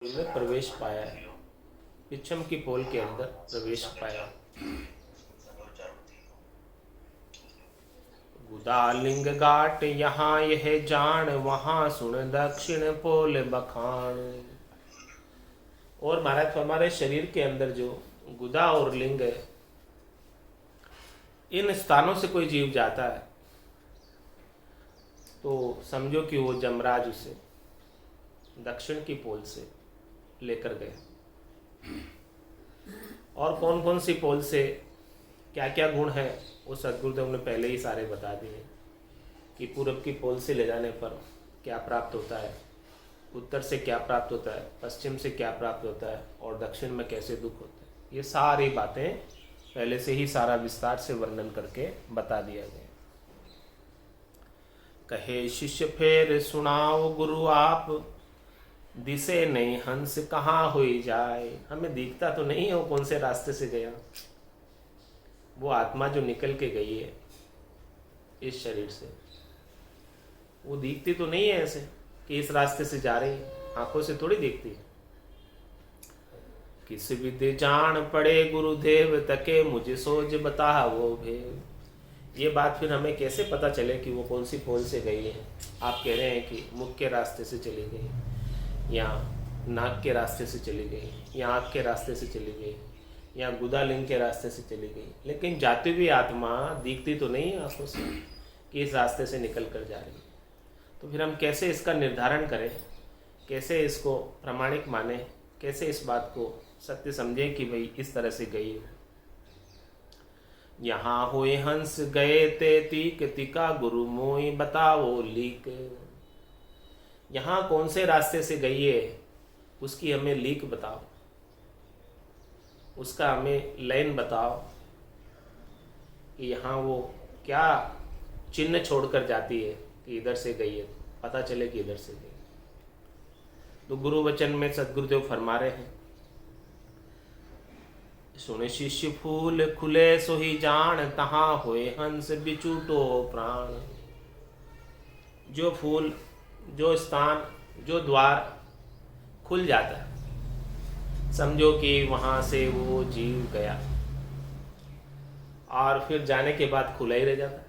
में प्रवेश पाया है, पिछम की पोल के अंदर प्रवेश पाया। गुदालिंग गाट यहाँ यह जान, वहाँ सुन दक्षिण पोल बखान। और महाराज हमारे शरीर के अंदर जो गुदा और लिंग है, इन स्थानों से कोई जीव जाता है तो समझो कि वो जमराज उसे दक्षिण की पोल से लेकर गए। और कौन कौन सी पोल से क्या क्या गुण है वो सदगुरुदेव ने पहले ही सारे बता दिए कि पूरब की पोल से ले जाने पर क्या प्राप्त होता है, उत्तर से क्या प्राप्त होता है, पश्चिम से क्या प्राप्त होता है और दक्षिण में कैसे दुख होते हैं। ये सारी बातें पहले से ही सारा विस्तार से वर्णन करके बता दिया गया। कहे शिष्य फेर सुनाओ गुरु आप, दिसे नहीं हंस कहाँ हुई जाए। हमें दिखता तो नहीं है वो कौन से रास्ते से गया, वो आत्मा जो निकल के गई है इस शरीर से, वो दिखती तो नहीं है ऐसे कि इस रास्ते से जा रही है, आंखों से थोड़ी दिखती है। किस विद्य जान पड़े गुरुदेव तके, मुझे सोच बता वो भेव। ये बात फिर हमें कैसे पता चले कि वो कौन सी पोल से गई है। आप कह रहे हैं कि मुख के रास्ते से चली गई, या नाक के रास्ते से चली गई, या आँख के रास्ते से चली गई, या गुदालिंग के रास्ते से चली गई, लेकिन जाती हुई आत्मा दिखती तो नहीं है आंखों से कि इस रास्ते से निकल कर जा रही है। तो फिर हम कैसे इसका निर्धारण करें, कैसे इसको प्रामाणिक माने, कैसे इस बात को सत्य समझें कि भाई इस तरह से गई है। यहाँ होए हंस गए ते तीक, तिका गुरु मोई बताओ लीक। यहाँ कौन से रास्ते से गई है उसकी हमें लीक बताओ, उसका हमें लाइन बताओ कि यहाँ वो क्या चिन्ह छोड़कर जाती है कि इधर से गई है, पता चले कि इधर से गई। तो गुरु वचन में सदगुरुदेव फरमा रहे हैं, सुन शिष्य फूल खुले सोही जान, तहाँ होए हंस बिचूटो प्राण। जो फूल, जो स्थान, जो द्वार खुल जाता है, समझो कि वहाँ से वो जीव गया और फिर जाने के बाद खुला ही रह जाता है।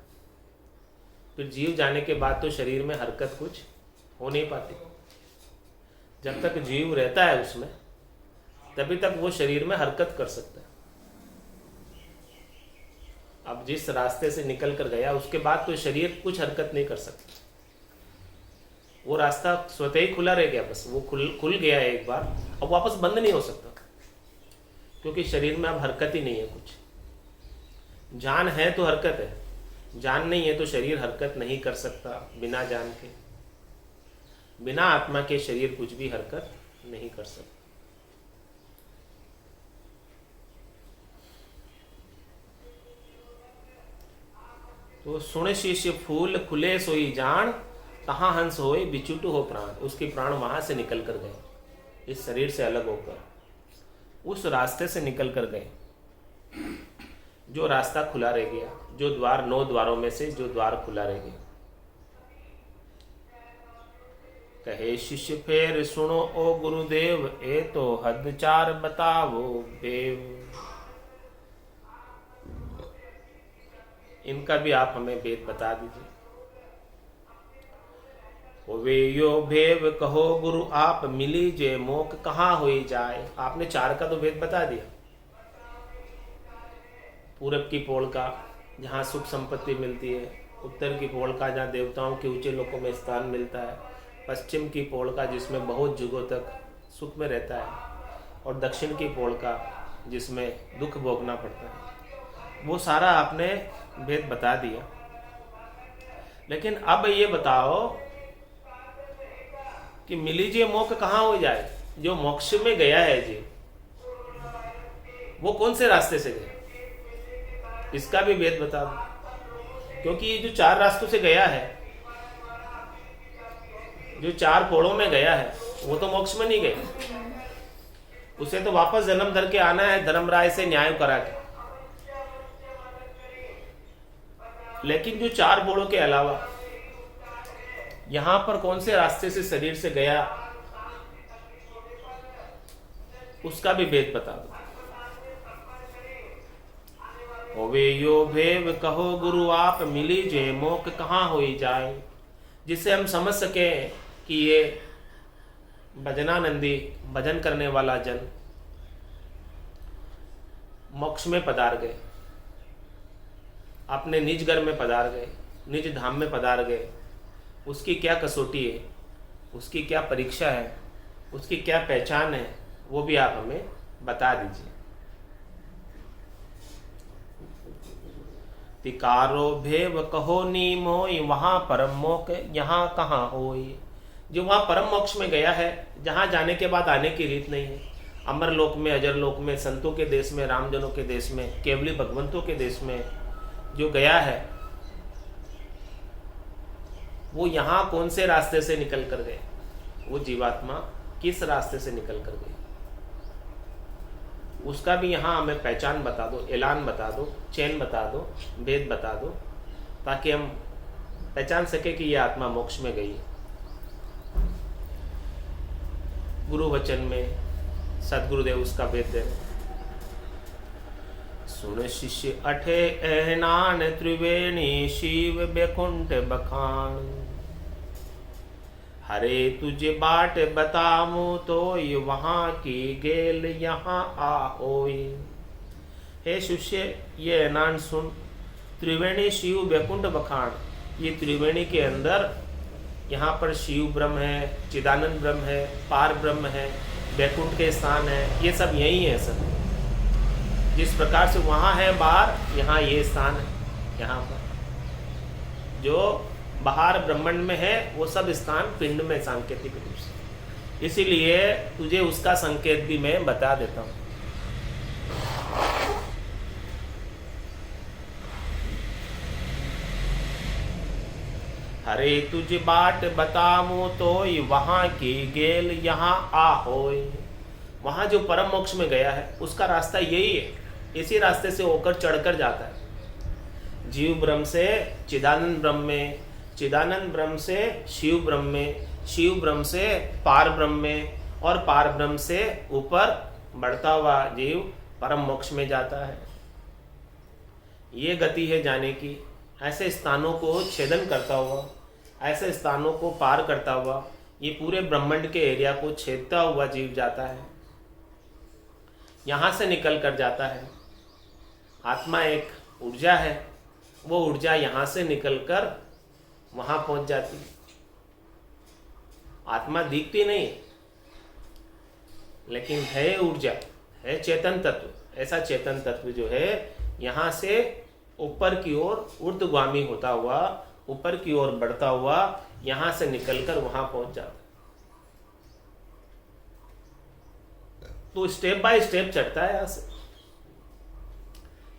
फिर जीव जाने के बाद तो शरीर में हरकत कुछ हो नहीं पाती। जब तक जीव रहता है उसमें, तभी तक वो शरीर में हरकत कर सकता है। अब जिस रास्ते से निकल कर गया उसके बाद तो शरीर कुछ हरकत नहीं कर सकता। वो रास्ता स्वतः ही खुला रह गया, बस वो खुल गया है एक बार, अब वापस बंद नहीं हो सकता, क्योंकि शरीर में अब हरकत ही नहीं है कुछ। जान है तो हरकत है, जान नहीं है तो शरीर हरकत नहीं कर सकता। बिना जान के, बिना आत्मा के शरीर कुछ भी हरकत नहीं कर सकता। तो सुन शिष्य फूल खुले सोई जान, तहाँ हंस होए बिचुटु हो प्राण। उसके प्राण वहां से निकल कर गए, इस शरीर से अलग होकर उस रास्ते से निकल कर गए जो रास्ता खुला रह गया, जो द्वार, 9 द्वारों में से जो द्वार खुला रह गया। कहे शिष्य फेर सुनो ओ गुरुदेव, ए तो हद 4 बतावो भेव। इनका भी आप हमें भेद बता दीजिए। वे यो भेव कहो गुरु आप, मिली जे मोक कहाँ हुई जाए। आपने 4 का तो भेद बता दिया। पूरब की पोल का जहाँ सुख संपत्ति मिलती है, उत्तर की पोल का जहाँ देवताओं के ऊंचे लोकों में स्थान मिलता है, पश्चिम की पोल का जिसमें बहुत युगों तक सुख में रहता है, और दक्षिण की पोल का जिसमें दुख भोगना पड़ता है। वो सारा आपने भेद बता दिया। लेकिन अब ये बताओ कि मिलीजिए मोक्ष कहाँ हो जाए। जो मोक्ष में गया है जी, वो कौन से रास्ते से गया, इसका भी भेद बता दो। क्योंकि ये जो 4 रास्तों से गया है, जो 4 पोलों में गया है, वो तो मोक्ष में नहीं गया। उसे तो वापस जन्म धर के आना है धर्मराय से न्याय करा के। लेकिन जो 4 पोलों के अलावा यहां पर कौन से रास्ते से शरीर से गया, उसका भी भेद बता दो। होवे यो भेव कहो गुरु आप, मिली जे मोक कहाँ होई जाए। जिससे हम समझ सके कि ये भजनानंदी भजन करने वाला जन मोक्ष में पधार गए, अपने निज घर में पधार गए, निज धाम में पधार गए। उसकी क्या कसौटी है, उसकी क्या परीक्षा है, उसकी क्या पहचान है, वो भी आप हमें बता दीजिए। तिकारो भेव कहो नीमोई, वहाँ परम मोक्ष यहाँ कहाँ होई। जो वहाँ परम मोक्ष में गया है, जहाँ जाने के बाद आने की रीत नहीं है, अमर लोक में, अजर लोक में, संतों के देश में, रामजनों के देश में, केवली भगवंतों के देश में जो गया है, वो यहाँ कौन से रास्ते से निकल कर गए, वो जीवात्मा किस रास्ते से निकल कर गई, उसका भी यहाँ हमें पहचान बता दो, ऐलान बता दो, चैन बता दो, भेद बता दो, ताकि हम पहचान सके कि यह आत्मा मोक्ष में गई है। गुरु वचन में सदगुरुदेव उसका भेद दे। सुन शिष्य अठे एहनान, त्रिवेणी शिव बैकुंठ बखान। हरे तुझे बाट बताऊं तो ये वहाँ की गेल यहाँ आओई। हे शिष्य, ये एहनान सुन। त्रिवेणी शिव बैकुंठ बखान, ये त्रिवेणी के अंदर यहाँ पर शिव ब्रह्म है, चिदानंद ब्रह्म है, पार ब्रह्म है, बैकुंठ के स्थान है, ये सब यही है। सब जिस प्रकार से वहाँ है बाहर, यहाँ ये स्थान है। यहाँ पर जो बाहर ब्रह्मांड में है, वो सब स्थान पिंड में सांकेतिक रूप से। इसीलिए तुझे उसका संकेत भी मैं बता देता हूँ। हरे तुझे बाट बताऊं तो वहाँ की गेल यहाँ आ होय। वहाँ जो परम मोक्ष में गया है, उसका रास्ता यही है, इसी रास्ते से होकर चढ़कर जाता है। जीव ब्रह्म से चिदानंद ब्रह्म में, चिदानंद ब्रह्म से शिव ब्रह्म में, शिव ब्रह्म से पार ब्रह्म में, और पार ब्रह्म से ऊपर बढ़ता हुआ जीव परम मोक्ष में जाता है। ये गति है जाने की। ऐसे स्थानों को छेदन करता हुआ, ऐसे स्थानों को पार करता हुआ, ये पूरे ब्रह्मांड के एरिया को छेदता हुआ जीव जाता है, यहाँ से निकल कर जाता है। आत्मा एक ऊर्जा है, वो ऊर्जा यहाँ से निकलकर वहाँ पहुँच जाती है। आत्मा दिखती नहीं, लेकिन है ऊर्जा, है चेतन तत्व। ऐसा चेतन तत्व जो है यहाँ से ऊपर की ओर ऊर्ध्वगामी होता हुआ, ऊपर की ओर बढ़ता हुआ, यहाँ से निकलकर वहाँ पहुँच जाता है। तो स्टेप बाय स्टेप चढ़ता है। यहाँ से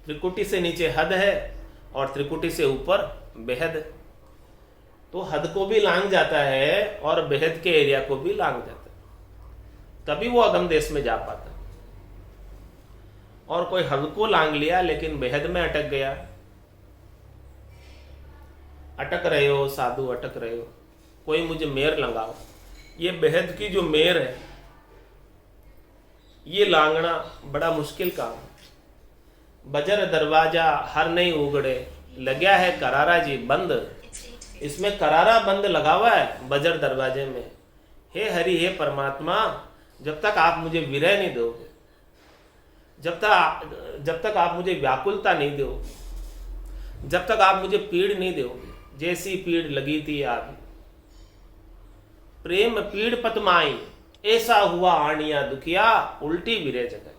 त्रिकुटी से नीचे हद है और त्रिकुटी से ऊपर बेहद है। तो हद को भी लांग जाता है और बेहद के एरिया को भी लांग जाता है, तभी वो अगम देश में जा पाता है। और कोई हद को लांग लिया लेकिन बेहद में अटक गया, अटक रहे हो साधु, अटक रहे हो, कोई मुझे मेर लगाओ। ये बेहद की जो मेर है, ये लांगना बड़ा मुश्किल काम है। बजर दरवाजा हर नहीं उगड़े, लग्या है करारा जी बंद। इसमें करारा बंद लगा हुआ है बजर दरवाजे में। हे हरि, हे परमात्मा, जब तक आप मुझे विरह नहीं दोगे, जब तक आप मुझे व्याकुलता नहीं दोगे, जब तक आप मुझे पीड़ नहीं दोगे, जैसी पीड़ लगी थी आदि प्रेम पीड़ पतमाई, ऐसा हुआ आनिया दुखिया, उल्टी विरह जगह।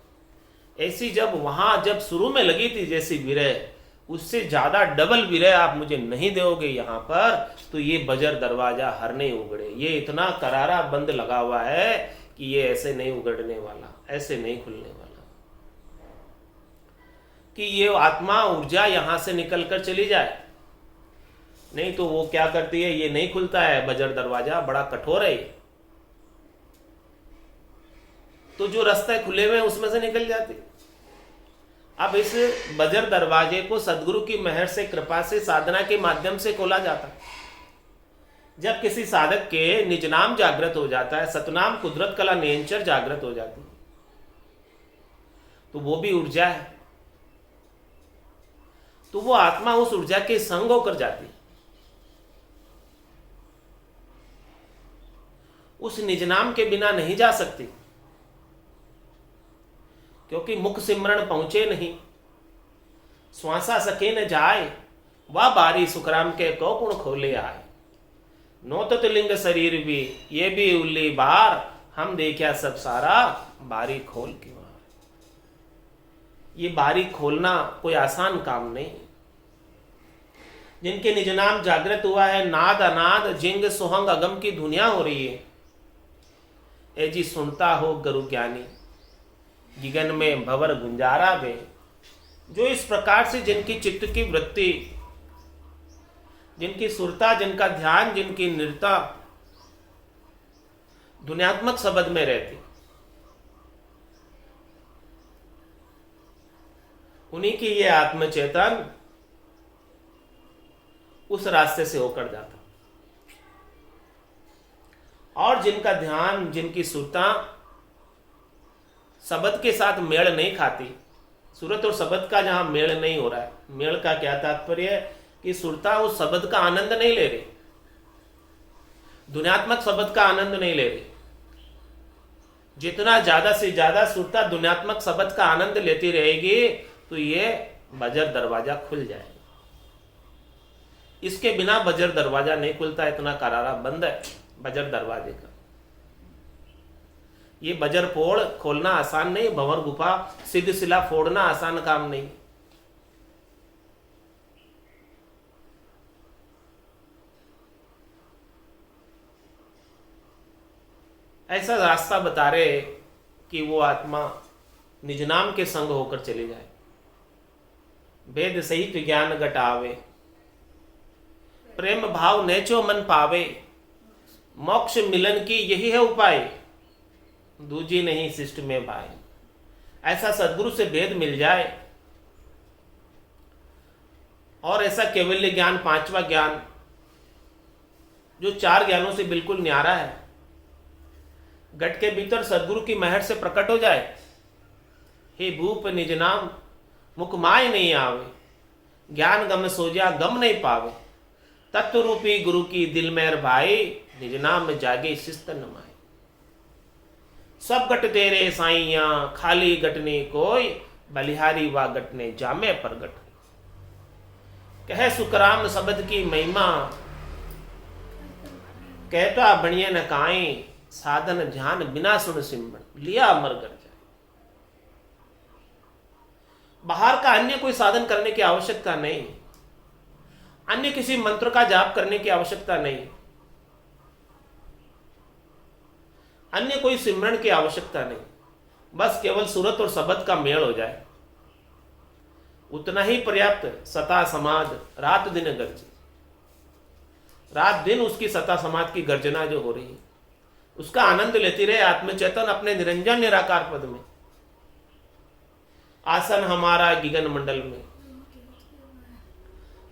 ऐसी जब शुरू में लगी थी जैसी विरह, उससे ज्यादा डबल विरह आप मुझे नहीं दोगे यहाँ पर, तो ये बजर दरवाजा हर नहीं उगड़े। ये इतना करारा बंद लगा हुआ है कि ये ऐसे नहीं उगड़ने वाला, ऐसे नहीं खुलने वाला। कि ये आत्मा ऊर्जा यहाँ से निकल कर चली जाए, नहीं तो वो क्या करती है, ये नहीं खुलता है बजर दरवाजा, बड़ा कठोर है। तो जो रास्ते खुले हुए उसमें से निकल जाती। अब इस बजर दरवाजे को सदगुरु की मेहर से, कृपा से, साधना के माध्यम से खोला जाता है। जब किसी साधक के निज नाम जागृत हो जाता है, सतनाम कुदरत कला नियंचर जागृत हो जाती है, तो वो भी ऊर्जा है, तो वो आत्मा उस ऊर्जा के संग होकर जाती है। उस निज नाम के बिना नहीं जा सकती, क्योंकि मुख सिमरण पहुंचे नहीं। श्वासा सके न जाए, वह बारी सुखराम के को गुण खोले आए। नोतत लिंग शरीर भी ये भी उल्ली बार, हम देखा सब सारा बारी खोल के मार। ये बारी खोलना कोई आसान काम नहीं। जिनके निज नाम जागृत हुआ है, नाद अनाद जिंग सुहंग अगम की दुनिया हो रही है। ए जी सुनता हो गुरु ज्ञानी, जिगन में भवर गुंजारा में। जो इस प्रकार से जिनकी चित्त की वृत्ति, जिनकी सुरता, जिनका ध्यान, जिनकी निरता दुनियात्मक शब्द में रहती, उन्हीं की ये आत्मचेतन उस रास्ते से होकर जाता। और जिनका ध्यान, जिनकी सुरता शब्द के साथ मेल नहीं खाती, सूरत और शब्द का जहां मेल नहीं हो रहा है, मेल का क्या तात्पर्य है कि सुरता उस शब्द का आनंद नहीं ले रही, दुनियात्मक शब्द का आनंद नहीं ले रही। जितना ज्यादा से ज्यादा सुरता दुनियात्मक शब्द का आनंद लेती रहेगी, तो ये बजर दरवाजा खुल जाएगा। इसके बिना बजर दरवाजा नहीं खुलता, इतना करारा बंद है बजर दरवाजे का। ये बजर फोड़ खोलना आसान नहीं, भंवर गुफा सिद्ध शिला फोड़ना आसान काम नहीं। ऐसा रास्ता बता रहे कि वो आत्मा निज नाम के संग होकर चली जाए। वेद सहित ज्ञान घटावे, प्रेम भाव नेचो मन पावे। मोक्ष मिलन की यही है उपाय, दूजी नहीं शिष्ट में भाई। ऐसा सदगुरु से भेद मिल जाए, और ऐसा केवल्य ज्ञान, पांचवा ज्ञान जो चार ज्ञानों से बिल्कुल न्यारा है, घट के भीतर सदगुरु की महर से प्रकट हो जाए। हे भूप निज नाम मुख माय नहीं आवे, ज्ञान गम सोजा गम नहीं पावे। तत्व रूपी गुरु की दिल मेर भाई, निज नाम जागे शिस्त न माए। सब गट तेरे साइया, खाली गटने कोई, बलिहारी वा गटने जामे प्रगट। कहे सुखराम शब्द की महिमा, कहता बनिए न काई। साधन ध्यान बिना सुन सिमरन, लिया अमर कर जाए। बाहर का अन्य कोई साधन करने की आवश्यकता नहीं, अन्य किसी मंत्र का जाप करने की आवश्यकता नहीं, अन्य कोई सिमरन की आवश्यकता नहीं। बस केवल सूरत और शब्द का मेल हो जाए, उतना ही पर्याप्त। सता समाज रात दिन गर्जे, रात दिन उसकी सता समाज की गर्जना जो हो रही है, उसका आनंद लेती रहे आत्मचेतन अपने निरंजन निराकार पद में। आसन हमारा गिगन मंडल में,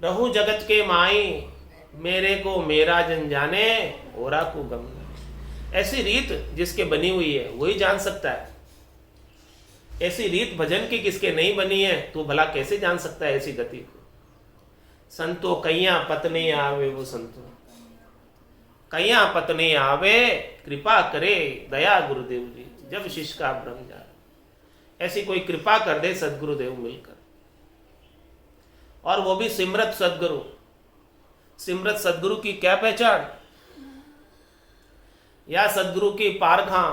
रहूं जगत के माई। मेरे को मेरा जन जाने, ओरा को गम। ऐसी रीत जिसके बनी हुई है वही जान सकता है। ऐसी रीत भजन की किसके नहीं बनी है, तो भला कैसे जान सकता है ऐसी गति को। संतो कैया पत्नी आवे, वो संतो कैया पत्नी आवे। कृपा करे दया गुरुदेव जी, जब शिष्य का भ्रम जा। ऐसी कोई कृपा कर दे सदगुरुदेव मिलकर, और वो भी सिमरत सदगुरु। सिमरत सदगुरु की क्या पहचान, या सदगुरु की पारखा।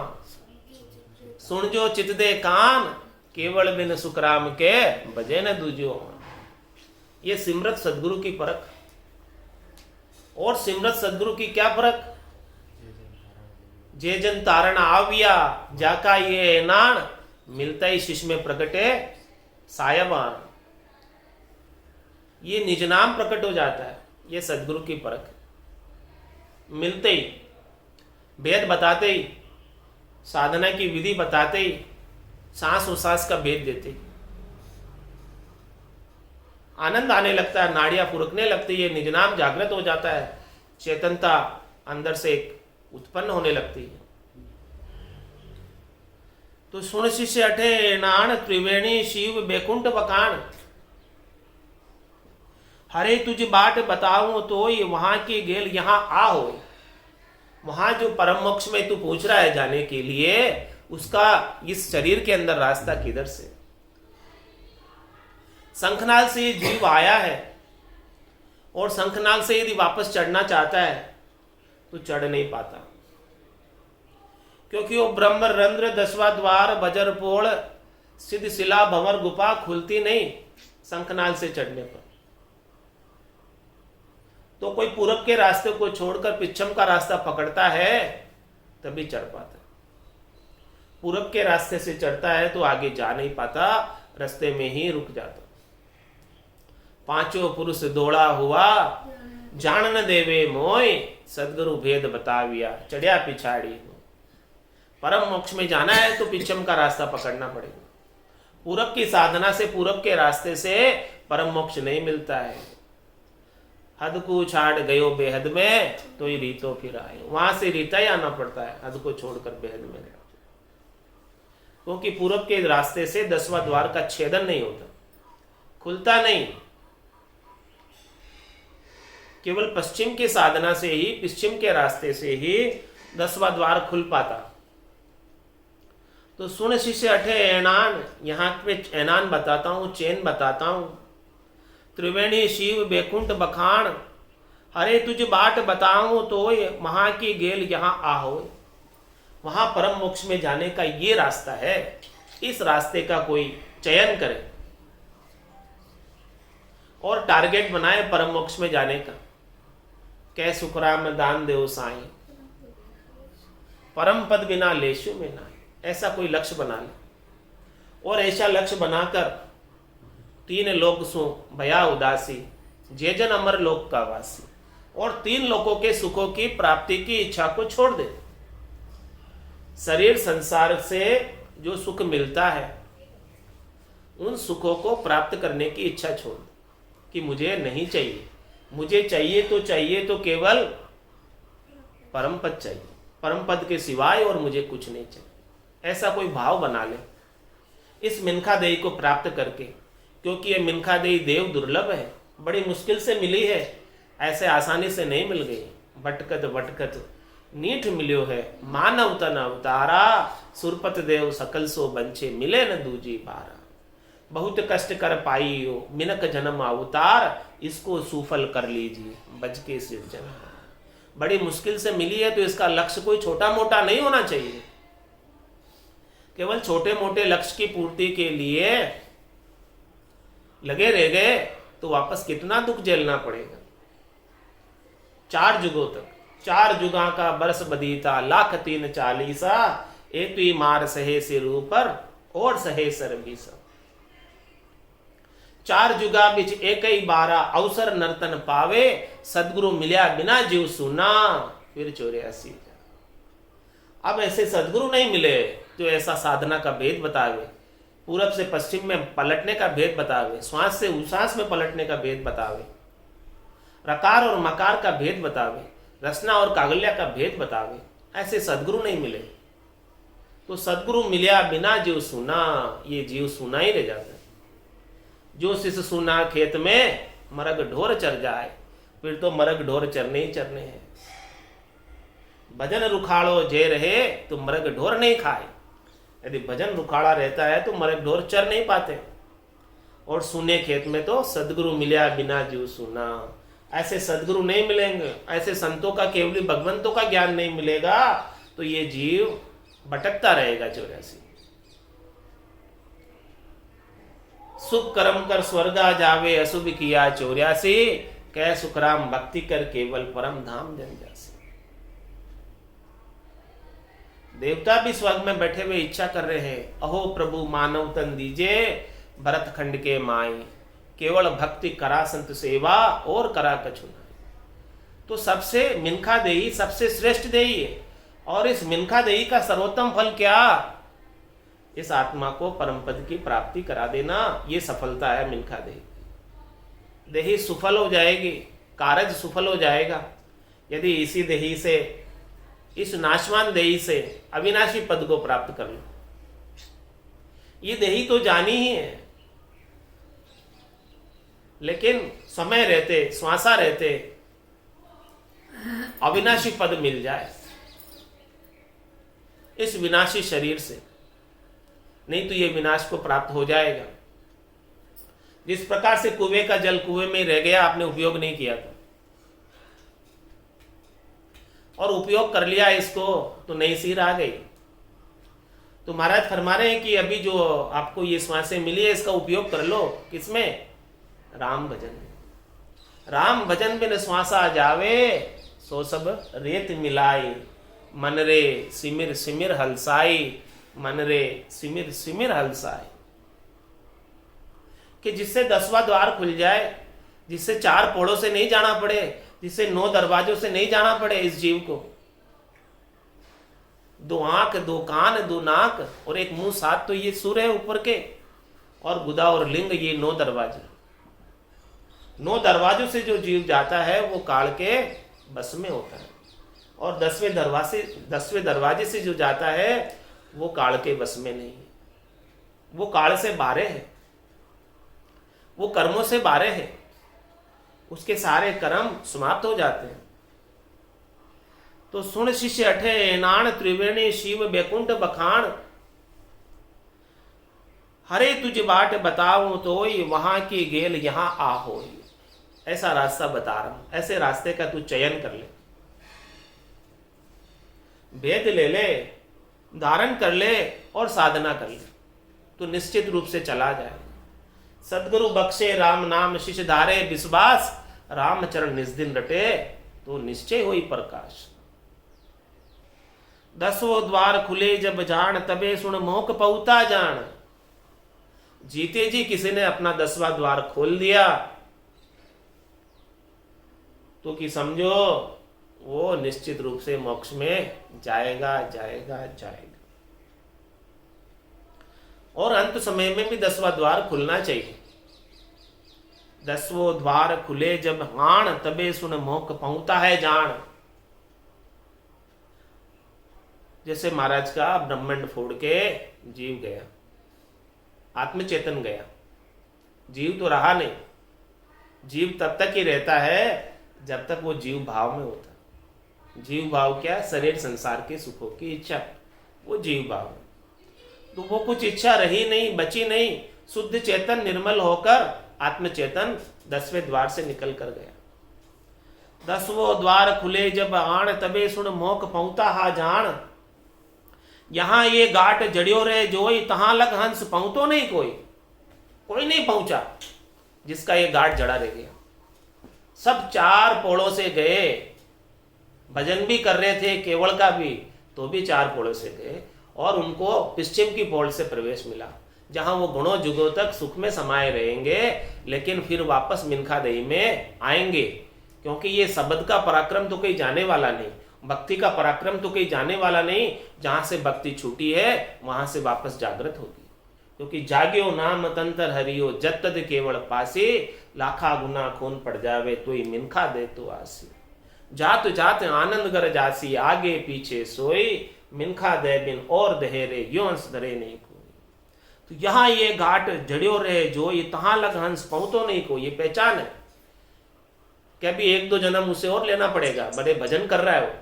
सुन जो चित दे कान, केवल बिन सुखराम के बजे न दूजो। ये सिमरत सदगुरु की परख। और सिमरत सदगुरु की क्या परख, जे जन तारण आविया, जाका ये नान। मिलता ही शिष्य में प्रकटे सायवान। ये निज नाम प्रकट हो जाता है, ये सदगुरु की परख। मिलते ही, भेद बताते ही, साधना की विधि बताते ही, सांस उसास का भेद देते ही आनंद आने लगता है, नाड़ियां फुरकने लगती है, निज नाम जागृत हो जाता है, चेतनता अंदर से उत्पन्न होने लगती है। तो सुन शिष्य अठे नान त्रिवेणी शिव बैकुंठ बखान। हरे तुझे बाट बताऊं तो ये वहां की गेल यहां आओ। वहां जो परम मोक्ष में तू पूछ रहा है जाने के लिए, उसका इस शरीर के अंदर रास्ता किधर से? शंखनाल से ये जीव आया है और शंखनाल से यदि वापस चढ़ना चाहता है तो चढ़ नहीं पाता, क्योंकि वो ब्रह्म रंध्र दसवा द्वार बजर पोड़ सिद्ध शिला भंवर गुफा खुलती नहीं शंखनाल से चढ़ने पर। तो कोई पूरब के रास्ते को छोड़कर पश्चिम का रास्ता पकड़ता है तभी चढ़ पाता है। पूरब के रास्ते से चढ़ता है तो आगे जा नहीं पाता, रास्ते में ही रुक जाता। पांचों पुरुष दौड़ा हुआ जान न देवे मोय, सदगुरु भेद बताविया चढ़िया पिछाड़ी। परम मोक्ष में जाना है तो पश्चिम का रास्ता पकड़ना पड़ेगा। पूरब की साधना से, पूरब के रास्ते से परम मोक्ष नहीं मिलता है। हद को छाड़ गयो बेहद में तो ये रीतो फिर आए, वहां से रीता ही आना पड़ता है हद को छोड़कर बेहद में, क्योंकि पूरब के रास्ते से 10वां द्वार का छेदन नहीं होता, खुलता नहीं। केवल पश्चिम की साधना से ही, पश्चिम के रास्ते से ही 10वां द्वार खुल पाता। तो सुन शिष्य अठे ऐनान, यहाँ पे ऐनान बताता हूँ, चैन बताता हूँ। त्रिवेणी शिव बैकुंठ बखान, हरे तुझ बाट बताऊं तो वहां की गेल यहाँ आहो। वहां परम मोक्ष में जाने का ये रास्ता है, इस रास्ते का कोई चयन करे और टारगेट बनाए परम मोक्ष में जाने का। कै सुखराम दान देव साईं, परम पद बिना लेशु में ना, ऐसा कोई लक्ष्य बना ले। और ऐसा लक्ष्य बनाकर 3 लोक सु भया उदासी, जे जन अमर लोक का वासी, और 3 लोकों के सुखों की प्राप्ति की इच्छा को छोड़ दे। शरीर संसार से जो सुख मिलता है उन सुखों को प्राप्त करने की इच्छा छोड़ दे कि मुझे नहीं चाहिए, मुझे चाहिए तो केवल परम पद चाहिए, परम पद के सिवाय और मुझे कुछ नहीं चाहिए। ऐसा कोई भाव बना ले इस मिनखा देही को प्राप्त करके, क्योंकि ये मिनखा देही देव दुर्लभ है, बड़ी मुश्किल से मिली है, ऐसे आसानी से नहीं मिल गई। भटकत भटकत नीठ मिल्यो है, मानव तन अवतारा, सुरपत देव सकल सो बंचे, मिले न दूजी बारा। बहुत कष्ट कर पाई हो मिनक जन्म अवतार, इसको सुफल कर लीजिए बज के सिरजन। बड़ी मुश्किल से मिली है तो इसका लक्ष्य कोई छोटा मोटा नहीं होना चाहिए। केवल छोटे मोटे लक्ष्य की पूर्ति के लिए लगे रह गए तो वापस कितना दुख झेलना पड़ेगा। 4 जुगों तक, 4 जुगा का बरस बदीता, लाख 3 40, एक ही मार सहे सिर ऊपर और सहे सर भी सब। 4 जुगा बिच एक ही 12, अवसर नर्तन पावे, सदगुरु मिल्या बिना जीव सुना, फिर 84। अब ऐसे सदगुरु नहीं मिले जो ऐसा साधना का भेद बतावे, पूरब से पश्चिम में पलटने का भेद बतावे, श्वास से उश्वास में पलटने का भेद बतावे, रकार और मकार का भेद बतावे, रसना और कागल्या का भेद बतावे। ऐसे सदगुरु नहीं मिले। तो सदगुरु मिल्या बिना जीव सुना, ये जीव सुना ही रह जाता है। जो शिष्य सुना खेत में मरग ढोर चर जाए, फिर तो मरग ढोर चरने ही चरने हैं। भजन रुखाड़ो जे रहे तो मरग ढोर नहीं खाए। यदि भजन रुखाड़ा रहता है तो मरग ढोर चर नहीं पाते। और सुने खेत में तो सदगुरु मिल्या बिना जीव सुना। ऐसे सदगुरु नहीं मिलेंगे, ऐसे संतों का, केवली भगवंतों का ज्ञान नहीं मिलेगा तो ये जीव भटकता रहेगा 84। सुख कर्म कर स्वर्गा जावे, अशुभ किया 84, कह सुखराम भक्ति कर केवल परम धाम जन जासे। देवता भी स्वर्ग में बैठे हुए इच्छा कर रहे हैं, अहो प्रभु मानव तन दीजे, भरत खंड के माई, केवल भक्ति करा संत सेवा और करा कछु नहीं। तो सबसे मिनखा देही सबसे श्रेष्ठ देही है। और इस मिनखा देही का सर्वोत्तम फल क्या? इस आत्मा को परम पद की प्राप्ति करा देना, ये सफलता है मिनखा देही। देही सुफल हो जाएगी, कारज सुफल हो जाएगा यदि इसी देही से, इस नाशवान देही से अविनाशी पद को प्राप्त कर लो। ये देही तो जानी ही है, लेकिन समय रहते, श्वासा रहते अविनाशी पद मिल जाए इस विनाशी शरीर से, नहीं तो ये विनाश को प्राप्त हो जाएगा। जिस प्रकार से कुएं का जल कुएं में रह गया, आपने उपयोग नहीं किया था, और उपयोग कर लिया इसको तो नई सीर आ गई। तो महाराज फरमा रहे हैं कि अभी जो आपको ये श्वासें मिली है, इसका उपयोग कर लो। किसमें? राम भजन। राम भजन बिन श्वासा जावे, सो सब रेत मिलाई। मन रे सिमिर सिमिर हलसाई, मन रे सिमिर सिमिर हलसाई। कि जिससे 10वां द्वार खुल जाए, जिससे 4 पोड़ों से नहीं जाना पड़े, जिससे 9 दरवाजों से नहीं जाना पड़े इस जीव को। 2 आंख, 2 कान, 2 नाक और 1 मुंह, 7 तो ये सुर है ऊपर के, और गुदा और लिंग, ये 9 दरवाजे। 9 दरवाजों से जो जीव जाता है वो काल के बस में होता है, और 10वें दरवाजे से जो जाता है वो काल के बस में नहीं है। वो काल से बारे है, वो कर्मों से बारे है, उसके सारे कर्म समाप्त हो जाते हैं। तो सुन शिष्य अठे एनान, त्रिवेणी शिव बैकुंठ बखान। हरे तुझ बाट बताऊं तोई, वहां की गेल यहां आ होई। ऐसा रास्ता बता रहा हूं, ऐसे रास्ते का तू चयन कर ले, भेद ले ले, धारण कर ले और साधना कर ले, तो निश्चित रूप से चला जाए। सदगुरु बख्शे राम नाम, शिष्य धारे विश्वास। रामचरण निज दिन रटे, तो निश्चय होई प्रकाश। 10वां द्वार खुले जब जान, तबे सुन मोक पहुता जान। जीते जी किसी ने अपना 10वां द्वार खोल दिया तो कि समझो वो निश्चित रूप से मोक्ष में जाएगा जाएगा जाएगा। और अंत समय में भी 10वां द्वार खुलना चाहिए। 10वां द्वार खुले जब हाण, तबे सुन मोक पहुंता है जान। जैसे महाराज का ब्रह्मांड फोड़ के जीव गया, आत्मचेतन गया, जीव तो रहा नहीं। जीव तब तक ही रहता है जब तक वो जीव भाव में होता है। जीव भाव क्या? शरीर संसार के सुखों की इच्छा, वो जीव भाव है। तो वो कुछ इच्छा रही नहीं, बची नहीं, शुद्ध चेतन निर्मल होकर आत्मचेतन 10वें द्वार से निकल कर गया। 10वां द्वार खुले जब आण, तबे सुन मोक पहुंता हा जान। यहां ये गाट जड़ियो रे जोई, तहां लग हंस पहुंचो नहीं कोई नहीं पहुंचा जिसका ये गाट जड़ा रह गया। सब 4 पोड़ों से गए, भजन भी कर रहे थे केवल का भी, तो भी 4 पोड़ों से गए, और उनको पश्चिम की पोड़ से प्रवेश मिला, जहां वो गुणों जुगों तक सुख में समाये रहेंगे, लेकिन फिर वापस मिनखा दही में आएंगे। क्योंकि ये शब्द का पराक्रम तो कहीं जाने वाला नहीं, भक्ति का पराक्रम तो कहीं जाने वाला नहीं। जहां से भक्ति छूटी है वहां से वापस जागृत होगी। क्योंकि जाग्यो नाम तंत्र हरियो, जत तद केवल पासे। लाखा गुना खून पड़ जावे, तो ही मिनखा दे तो आसी। जात जात आनंद गर जासी, आगे पीछे सोई। मिनखा दे बिन और दहेरे, यो हंस धरे नहीं कोई। तो यहाँ ये घाट जड़ियो रहे जो, ये तहां लग हंस पहुंचो नहीं को, ये पहचान है। क्या भी 1-2 जन्म उसे और लेना पड़ेगा। बड़े भजन कर रहा है वो,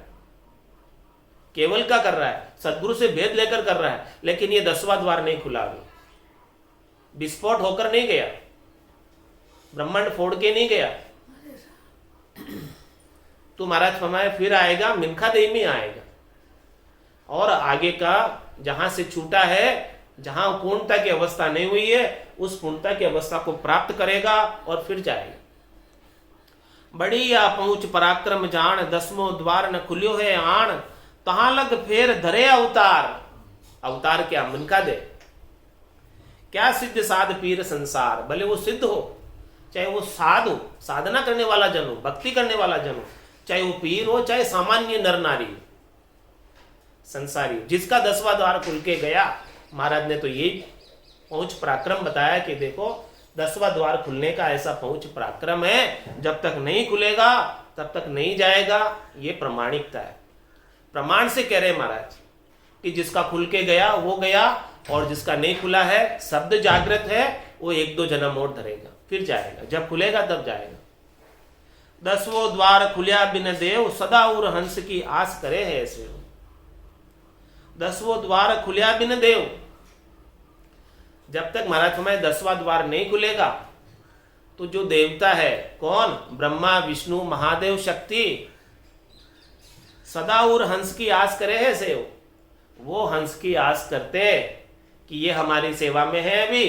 केवल का कर रहा है, सदगुरु से भेद लेकर कर रहा है, लेकिन ये 10वां द्वार नहीं खुला अभी। विस्फोट होकर नहीं गया, ब्रह्मांड फोड़ के नहीं गया। तो महाराज फरमाए फिर आएगा, मिनखा देही में आएगा, और आगे का जहां से छूटा है, जहां पूर्णता की अवस्था नहीं हुई है, उस पूर्णता की अवस्था को प्राप्त करेगा और फिर जाएगा। बढ़िया पहुंच पराक्रम जान, 10वां द्वार न खुल्यो है आण। तहां लग फेर धरे अवतार। अवतार क्या? मिनखा दे। क्या सिद्ध साध पीर संसार। भले वो सिद्ध हो, चाहे वो साध हो, साधना करने वाला जन हो, भक्ति करने वाला जन हो, चाहे वो पीर हो, चाहे सामान्य नर नारी हो, संसारी हो, जिसका 10वां द्वार खुल के गया। महाराज ने तो ये पहुंच पराक्रम बताया कि देखो 10वां द्वार खुलने का ऐसा पहुंच पराक्रम है, जब तक नहीं खुलेगा तब तक नहीं जाएगा। ये प्रमाणिकता है। प्रमाण से कह रहे महाराज कि जिसका खुल के गया वो गया, और जिसका नहीं खुला है, शब्द जागृत है, वो 1-2 जन्म और धरेगा, फिर जाएगा। जब खुलेगा तब जाएगा। 10वां द्वार खुलिया बिन देव, सदा उर हंस की आस करे है ऐसे। 10वां द्वार खुलिया बिन देव, जब तक महाराज हमारे 10वां द्वार नहीं खुलेगा तो जो देवता है, कौन? ब्रह्मा विष्णु महादेव शक्ति, सदा उर हंस की आस करे है से, वो हंस की आस करते कि ये हमारी सेवा में है अभी,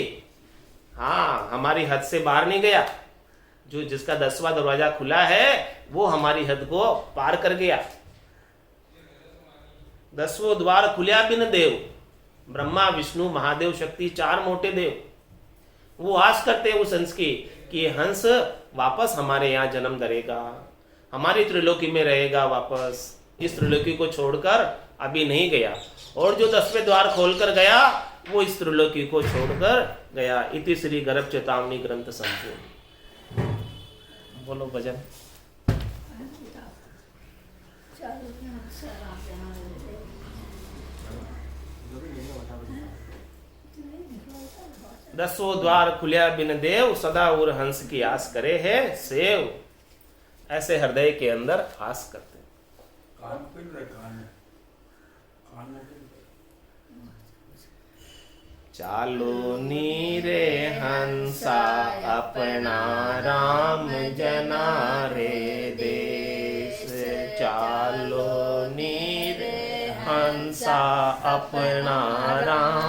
हाँ हमारी हद से बाहर नहीं गया। जो जिसका 10वां दरवाजा खुला है वो हमारी हद को पार कर गया। 10वां द्वार खुलिया बिन देव, ब्रह्मा विष्णु महादेव शक्ति, 4 मोटे देव, वो आस करते हैं उस हंस की कि ये हंस वापस हमारे यहाँ जन्म धरेगा, हमारी त्रिलोकी में रहेगा वापस, इस त्रिलोकी को छोड़कर अभी नहीं गया। और जो 10वें द्वार खोलकर गया वो इस त्रिलोकी को छोड़कर गया। इति श्री गर्भ चेतावनी ग्रंथ संपूर्ण। बोलो भजन। दसों द्वार खुलिया बिन देव, सदा उर हंस की आस करे है सेव। ऐसे हृदय के अंदर आस करते। चालो नीरे हंसा अपना राम जना रे देश, चालो नीरे हंसा अपना राम